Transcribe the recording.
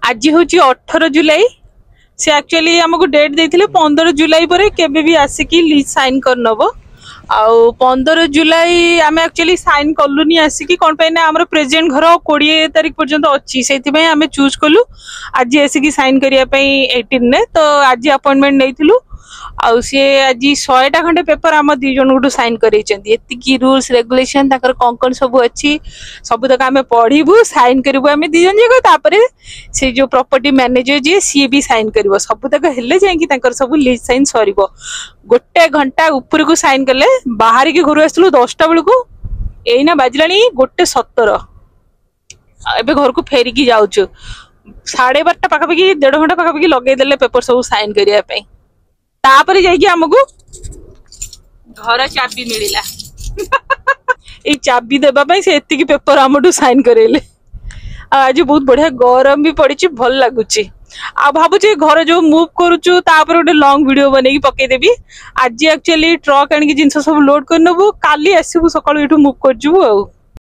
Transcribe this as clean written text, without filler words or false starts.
आज हूँ 18 जुलाई से एक्चुअली आमको डेट देते 15 जुलाई पर केबे भी आसिकी लीज साइन कर नब आउ 15 जुलाई आम एक्चुअली साइन कलुनी आसिकी कौन पे ना आमर प्रेजेंट घर 20 तारिख पर्यंत अच्छी से आम चूज कलु आज आसिकी साइन करने 18 ने तो आज अपॉइंटमेंट नहीं आउ सी आज 100टा खंडे पेपर आम दी जन गोटू साइन करती रूल्स रेगुलेशन कौन कौन सब अच्छी सब तक आम पढ़ू साइन करूँ आम दी जन जापर से जो प्रॉपर्टी मैनेजर जी सी भी साइन कर सब तक हेले जाइए सब लीज साइन सर गोटे घंटा ऊपर को साइन कले बाहर के घर आसलु 10टा बेलू एना बाजला 1:17 एबे घर को फेरिकी जाऊँ 12:30 पाखापाखि 1.5 घंटा पाखापाखि लगेदेले पेपर सब साइन करने तापर जाइए आमको घर चाबी मिलला ये चाबी देवाई से एतिकी पेपर आमठू साइन करेले आज बहुत बढ़िया गरम भी पड़ी भल लगुच आ भावुचे घर जो मूव करुचु तापर गोटे लॉन्ग वीडियो बनेगी पकेदेवी आज एक्चुअली ट्रक आनिक जिनस सब लोड कर नबु काली आसबु सकाळु एठू मूव करजु।